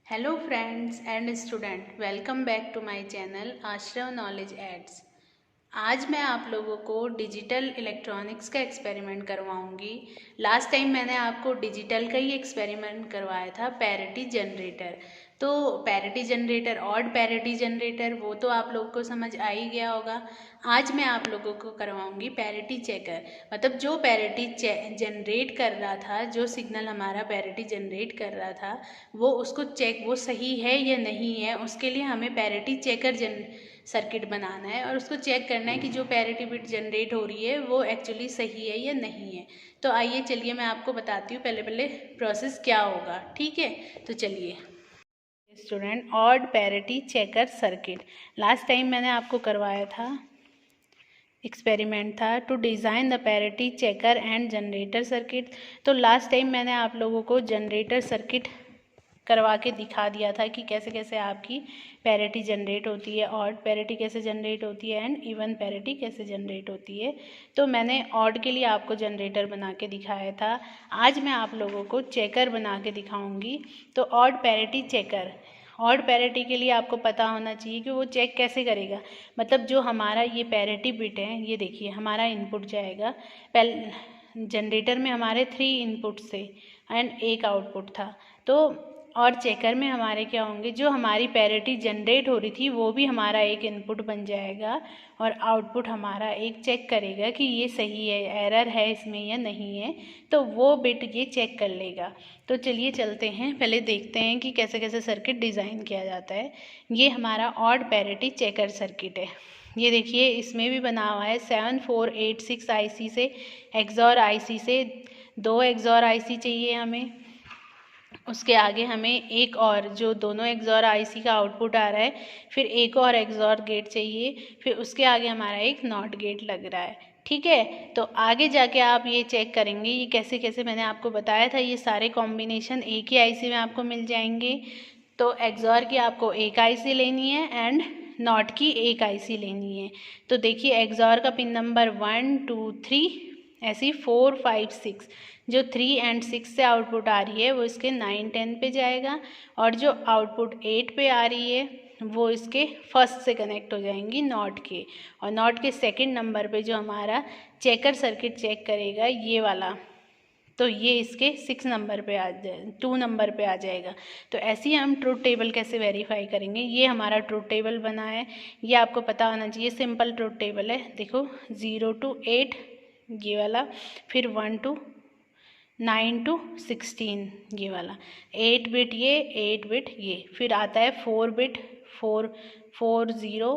Hello friends and student, welcome back to my channel Ashrav knowledge aids. आज मैं आप लोगों को डिजिटल इलेक्ट्रॉनिक्स का एक्सपेरिमेंट करवाऊंगी। लास्ट टाइम मैंने आपको डिजिटल का ही एक्सपेरिमेंट करवाया था, पैरिटी जनरेटर। तो parity generator, odd parity generator, वो तो आप लोगों को समझ आ ही गया होगा। आज मैं आप लोगों को करवाऊंगी पैरिटी चेकर, मतलब जो पैरिटी जनरेट कर रहा था, जो सिग्नल हमारा पैरिटी जनरेट कर रहा था, वो उसको चेक, वो सही है या नहीं है, उसके लिए हमें पैरिटी चेकर सर्किट बनाना है और उसको चेक करना है कि जो पैरिटी बिट जनरेट हो रही है वो एक्चुअली सही है या नहीं है। तो आइए चलिए मैं आपको बताती हूँ पहले पहले प्रोसेस क्या होगा, ठीक है। तो चलिए student, odd parity checker circuit last time मैंने आपको करवाया था, एक्सपेरिमेंट था to design the parity checker and generator circuit. तो लास्ट टाइम मैंने आप लोगों को जनरेटर सर्किट करवा के दिखा दिया था कि कैसे कैसे आपकी पैरिटी जनरेट होती है, ऑड पैरिटी कैसे जनरेट होती है एंड इवन पैरिटी कैसे जनरेट होती है। तो मैंने ऑड के लिए आपको जनरेटर बना के दिखाया था। आज मैं आप लोगों को चेकर बना के दिखाऊंगी। तो odd parity checker, odd parity के लिए आपको पता होना चाहिए कि वो चेक कैसे करेगा। मतलब जो हमारा ये पैरिटी बिट है, ये देखिए हमारा इनपुट जाएगा, पहले जनरेटर में हमारे 3 इनपुट थे एंड 1 आउटपुट था। तो और चेकर में हमारे क्या होंगे, जो हमारी पैरिटी जनरेट हो रही थी वो भी हमारा एक इनपुट बन जाएगा और आउटपुट हमारा एक चेक करेगा कि ये सही है, एरर है इसमें या नहीं है, तो वो बिट ये चेक कर लेगा। तो चलिए चलते हैं, पहले देखते हैं कि कैसे कैसे सर्किट डिज़ाइन किया जाता है। ये हमारा ऑड पैरिटी चेकर सर्किट है। ये देखिए इसमें भी बना हुआ है 7486 आईसी से, एक्सॉर आईसी से 2 एक्सॉर आईसी चाहिए हमें। उसके आगे हमें एक और, जो दोनों एक्सॉर आईसी का आउटपुट आ रहा है, फिर एक और एक्सॉर गेट चाहिए, फिर उसके आगे हमारा एक नॉट गेट लग रहा है, ठीक है। तो आगे जाके आप ये चेक करेंगे ये कैसे कैसे, मैंने आपको बताया था ये सारे कॉम्बिनेशन एक ही आईसी में आपको मिल जाएंगे। तो एक्सॉर की आपको एक आईसी लेनी है एंड नॉट की एक आईसी लेनी है। तो देखिए एक्सॉर का पिन नंबर 1 2 3 ऐसी 4 5 6, जो 3 एंड 6 से आउटपुट आ रही है वो इसके 9 10 पे जाएगा, और जो आउटपुट 8 पे आ रही है वो इसके फर्स्ट से कनेक्ट हो जाएंगी नॉट के, और नॉट के सेकंड नंबर पे जो हमारा चेकर सर्किट चेक करेगा ये वाला, तो ये इसके 6 नंबर पे आ जाए, 2 नंबर पे आ जाएगा। तो ऐसे ही हम ट्रूथ टेबल कैसे वेरीफाई करेंगे, ये हमारा ट्रूथ टेबल बना है, ये आपको पता होना चाहिए, सिंपल ट्रूथ टेबल है। देखो 0 to 8 ये वाला, फिर 1 to 9 to 16 ये वाला, 8 बिट ये, 8 बिट ये, फिर आता है 4 बिट, 4 4 0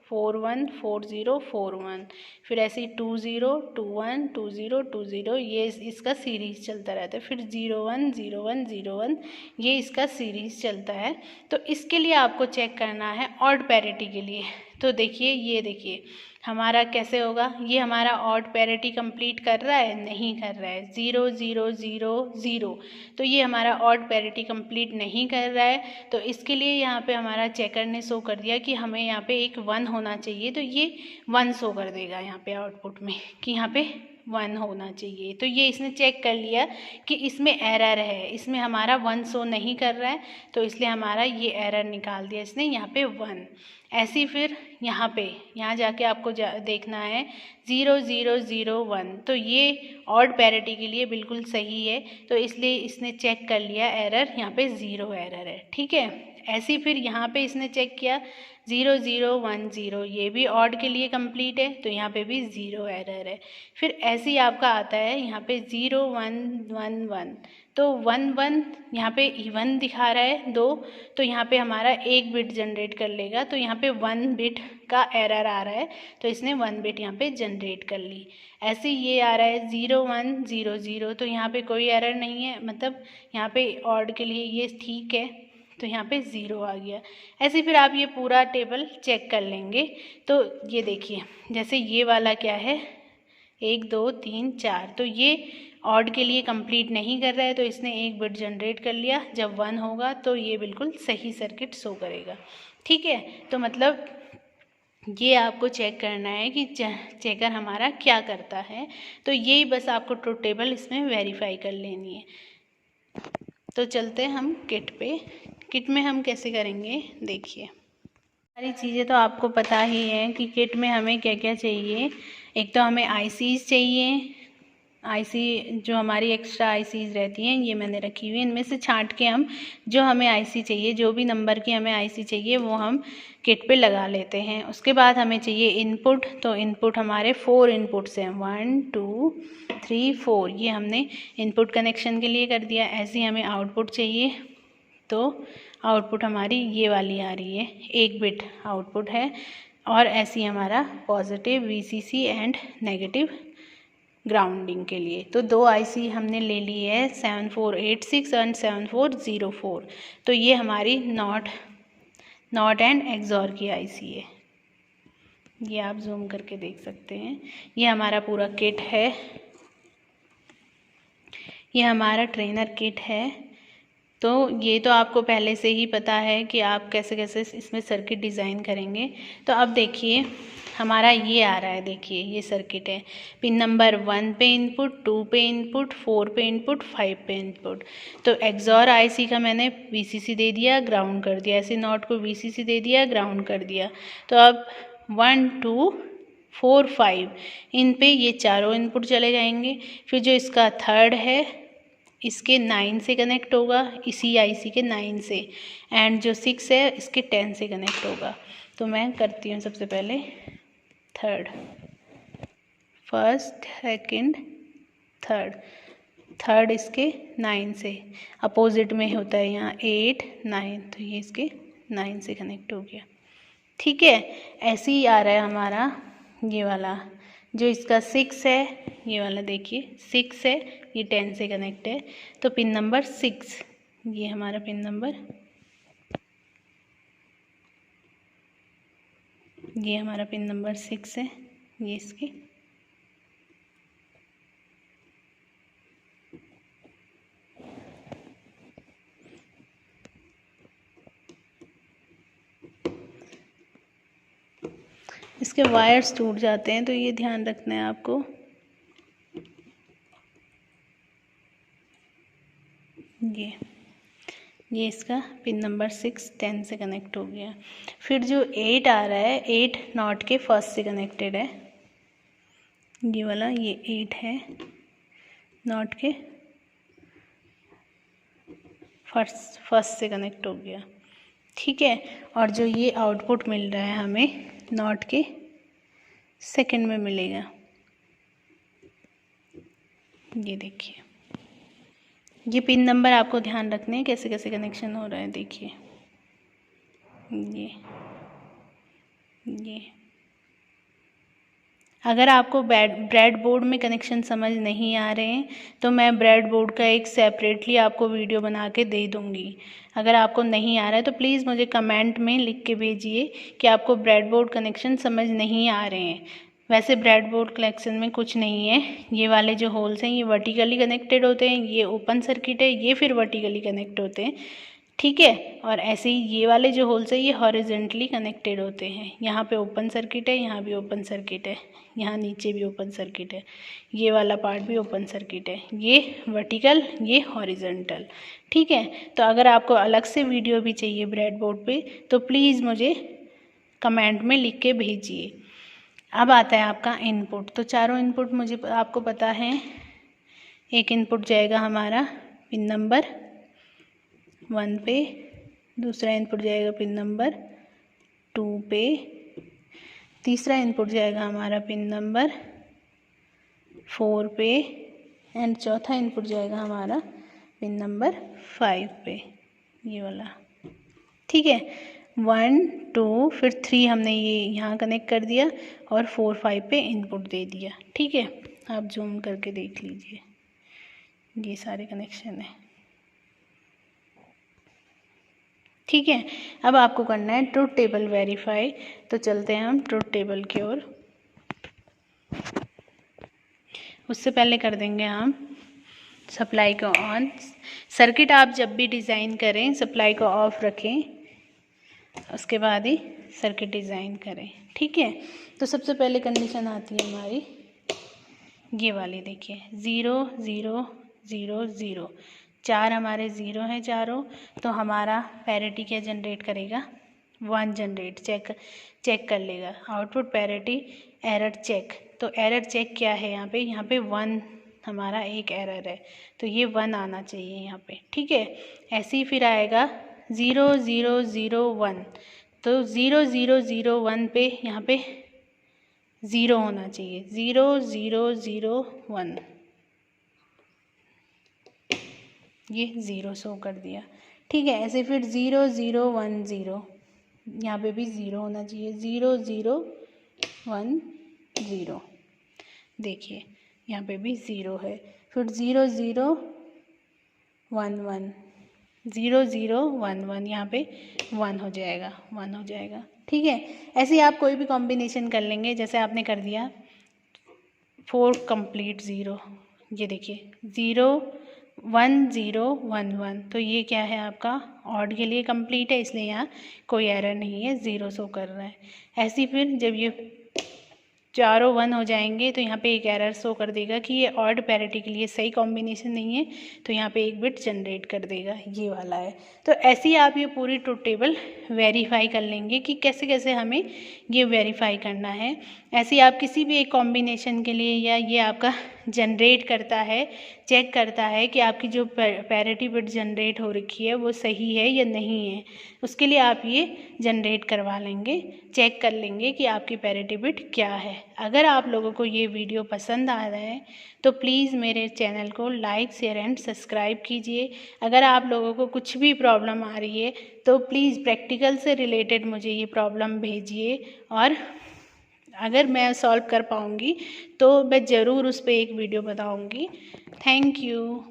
4 1 4 0 4 1, फिर ऐसे ही 2 0 2 1 2 0 2 0, ये इसका सीरीज़ चलता रहता है, फिर 0 1 0 1 0 1, ये इसका सीरीज़ चलता है। तो इसके लिए आपको चेक करना है ऑड पैरिटी के लिए। तो देखिए ये देखिए हमारा कैसे होगा, ये हमारा ऑड पैरिटी कंप्लीट कर रहा है, नहीं कर रहा है, 0 0 0 0, तो ये हमारा ऑड पैरिटी कंप्लीट नहीं कर रहा है। तो इसके लिए यहाँ पे हमारा चेकर ने शो कर दिया कि हमें यहाँ पे एक 1 होना चाहिए, तो ये 1 शो कर देगा यहाँ पे आउटपुट में कि यहाँ पे 1 होना चाहिए। तो ये इसने चेक कर लिया कि इसमें एरर है, इसमें हमारा 1 शो नहीं कर रहा है, तो इसलिए हमारा ये एरर निकाल दिया इसने यहाँ पे 1। ऐसी फिर यहाँ पे, यहाँ जाके आपको देखना है 0 0 0 1, तो ये ऑड पैरिटी के लिए बिल्कुल सही है, तो इसलिए इसने चेक कर लिया एरर, यहाँ पे 0 एरर है, ठीक है। ऐसी फिर यहाँ पे इसने चेक किया 0 0 1 0, ये भी ऑड के लिए कंप्लीट है, तो यहाँ पे भी 0 एरर है। फिर ऐसे ही आपका आता है यहाँ पे 0 1 1 1, तो 1 1 यहाँ पे इवन दिखा रहा है 2, तो यहाँ पे हमारा एक बिट जनरेट कर लेगा, तो यहाँ पे 1 बिट का एरर आ रहा है, तो इसने 1 बिट यहाँ पे जनरेट कर ली। ऐसे ये आ रहा है 0 1 0 0, तो यहाँ पे कोई एरर नहीं है, मतलब यहाँ पे ऑड के लिए ये ठीक है, तो यहाँ पे 0 आ गया। ऐसे फिर आप ये पूरा टेबल चेक कर लेंगे। तो ये देखिए जैसे ये वाला क्या है 1 2 3 4, तो ये ऑड के लिए कंप्लीट नहीं कर रहा है, तो इसने एक बिट जनरेट कर लिया, जब 1 होगा तो ये बिल्कुल सही सर्किट शो करेगा, ठीक है। तो मतलब ये आपको चेक करना है कि चेकर हमारा क्या करता है, तो यही बस आपको ट्रूथ टेबल इसमें वेरीफाई कर लेनी है। तो चलते हैं हम किट पे। किट में हम कैसे करेंगे देखिए। सारी चीज़ें तो आपको पता ही है कि किट में हमें क्या क्या चाहिए। एक तो हमें आईसीज चाहिए, आईसी जो हमारी एक्स्ट्रा आईसीज रहती हैं ये मैंने रखी हुई है। इनमें से छांट के हम जो हमें आईसी चाहिए, जो भी नंबर की हमें आईसी चाहिए वो हम किट पे लगा लेते हैं। उसके बाद हमें चाहिए इनपुट। तो इनपुट हमारे 4 इनपुट्स हैं, 1 2 3 4। ये हमने इनपुट कनेक्शन के लिए कर दिया। ऐसे ही हमें आउटपुट चाहिए, तो आउटपुट हमारी ये वाली आ रही है, 1 बिट आउटपुट है। और ऐसी हमारा positive VCC and negative grounding के लिए। तो 2 आईसी हमने ले ली है, 7486 एंड 7404। तो ये हमारी नॉट एंड एक्सॉर की आईसी है। ये आप जूम करके देख सकते हैं। ये हमारा पूरा किट है, ये हमारा ट्रेनर किट है। तो ये तो आपको पहले से ही पता है कि आप कैसे कैसे इसमें सर्किट डिज़ाइन करेंगे। तो अब देखिए हमारा ये आ रहा है, देखिए ये सर्किट है। पिन नंबर 1 पे इनपुट, 2 पे इनपुट, 4 पे इनपुट, 5 पे इनपुट। तो एक्सॉर आईसी का मैंने वीसीसी दे दिया, ग्राउंड कर दिया। ऐसे नॉट को वीसीसी दे दिया, ग्राउंड कर दिया। तो अब 1 2 4 5 इन पे ये चारों इनपुट चले जाएंगे। फिर जो इसका थर्ड है इसके 9 से कनेक्ट होगा, इसी आईसी के 9 से। एंड जो 6 है इसके 10 से कनेक्ट होगा। तो मैं करती हूँ सबसे पहले थर्ड, फर्स्ट सेकंड थर्ड इसके 9 से, अपोजिट में होता है यहाँ 8 9। तो ये इसके 9 से कनेक्ट हो गया। ठीक है, ऐसे ही आ रहा है हमारा ये वाला। जो इसका 6 है, ये वाला देखिए 6 है, ये 10 से कनेक्ट है। तो पिन नंबर 6, ये हमारा पिन नंबर, ये हमारा पिन नंबर 6 है। ये इसकी इसके वायर्स टूट जाते हैं, तो ये ध्यान रखना है आपको। ये इसका पिन नंबर 6 10 से कनेक्ट हो गया। फिर जो 8 आ रहा है, 8 नॉट के फर्स्ट से कनेक्टेड है। ये वाला ये 8 है, नॉट के फर्स्ट से कनेक्ट हो गया। ठीक है, और जो ये आउटपुट मिल रहा है हमें नॉट के सेकंड में मिलेगा। ये देखिए, ये पिन नंबर आपको ध्यान रखने हैं कैसे कैसे कनेक्शन हो रहा है। देखिए ये अगर आपको ब्रेड बोर्ड में कनेक्शन समझ नहीं आ रहे हैं तो मैं ब्रेड बोर्ड का एक सेपरेटली आपको वीडियो बना के दे दूँगी। अगर आपको नहीं आ रहा है तो प्लीज़ मुझे कमेंट में लिख के भेजिए कि आपको ब्रेड बोर्ड कनेक्शन समझ नहीं आ रहे हैं। वैसे ब्रेड बोर्ड कनेक्शन में कुछ नहीं है। ये वाले जो होल्स हैं ये वर्टिकली कनेक्टेड होते हैं, ये ओपन सर्किट है, ये फिर वर्टिकली कनेक्ट होते हैं। ठीक है, और ऐसे ही ये वाले जो होल्स है ये हॉरिजेंटली कनेक्टेड होते हैं। यहाँ पे ओपन सर्किट है, यहाँ भी ओपन सर्किट है, यहाँ नीचे भी ओपन सर्किट है, ये वाला पार्ट भी ओपन सर्किट है। ये वर्टिकल, ये हॉरिजेंटल। ठीक है, तो अगर आपको अलग से वीडियो भी चाहिए ब्रेड बोर्ड पे तो प्लीज़ मुझे कमेंट में लिख के भेजिए। अब आता है आपका इनपुट। तो चारों इनपुट मुझे आपको पता है। एक इनपुट जाएगा हमारा पिन नंबर 1 पे, दूसरा इनपुट जाएगा पिन नंबर 2 पे, तीसरा इनपुट जाएगा हमारा पिन नंबर 4 पे एंड चौथा इनपुट जाएगा हमारा पिन नंबर 5 पे, ये वाला। ठीक है, 1 2 फिर 3 हमने ये यहाँ कनेक्ट कर दिया और 4 5 पे इनपुट दे दिया। ठीक है, आप जूम करके देख लीजिए, ये सारे कनेक्शन है। ठीक है, अब आपको करना है ट्रुथ टेबल वेरीफाई। तो चलते हैं हम ट्रुथ टेबल की ओर। उससे पहले कर देंगे हम सप्लाई को ऑन। सर्किट आप जब भी डिज़ाइन करें सप्लाई को ऑफ रखें, उसके बाद ही सर्किट डिज़ाइन करें। ठीक है, तो सबसे पहले कंडीशन आती है हमारी ये वाली, देखिए 0 0 0 0। 4 हमारे 0 हैं चारों, तो हमारा पैरिटी क्या जनरेट करेगा, 1 जनरेट चेक कर लेगा। आउटपुट पैरिटी एरर चेक, तो एरर चेक क्या है यहाँ पे 1 हमारा एक एरर है, तो ये 1 आना चाहिए यहाँ पे, ठीक है। ऐसे ही फिर आएगा 0 0 0 1, तो 0 0 0 1 पे यहाँ पे 0 होना चाहिए, 0 0 0 1, ये 0 शो कर दिया, ठीक है। ऐसे फिर 0 0 1 0, यहाँ पे भी 0 होना चाहिए, 0 0 1 0, देखिए यहाँ पे भी 0 है। फिर 0 0 1 1, 0 0 1 1, यहाँ पे 1 हो जाएगा, 1 हो जाएगा, ठीक है। ऐसे ही आप कोई भी कॉम्बिनेशन कर लेंगे, जैसे आपने कर दिया 4 कंप्लीट 0, ये देखिए 0 1 0 1 1, तो ये क्या है आपका ऑड के लिए कंप्लीट है, इसलिए यहाँ कोई एरर नहीं है, 0 शो कर रहा है। ऐसे ही फिर जब ये चारों 1 हो जाएंगे तो यहाँ पे एक एरर शो कर देगा कि ये ऑड पैरिटी के लिए सही कॉम्बिनेशन नहीं है, तो यहाँ पे एक बिट जनरेट कर देगा, ये वाला है। तो ऐसे ही आप ये पूरी ट्रुथ टेबल वेरीफाई कर लेंगे कि कैसे कैसे हमें ये वेरीफाई करना है। ऐसे ही आप किसी भी एक कॉम्बिनेशन के लिए, या ये आपका जनरेट करता है, चेक करता है कि आपकी जो पैरिटी बिट जनरेट हो रखी है वो सही है या नहीं है, उसके लिए आप ये जनरेट करवा लेंगे, चेक कर लेंगे कि आपकी पैरिटी बिट क्या है। अगर आप लोगों को ये वीडियो पसंद आ रहा है तो प्लीज़ मेरे चैनल को लाइक शेयर एंड सब्सक्राइब कीजिए। अगर आप लोगों को कुछ भी प्रॉब्लम आ रही है तो प्लीज़ प्रैक्टिकल से रिलेटेड मुझे ये प्रॉब्लम भेजिए, और अगर मैं सॉल्व कर पाऊँगी तो मैं ज़रूर उस पर एक वीडियो बताऊँगी। Thank you.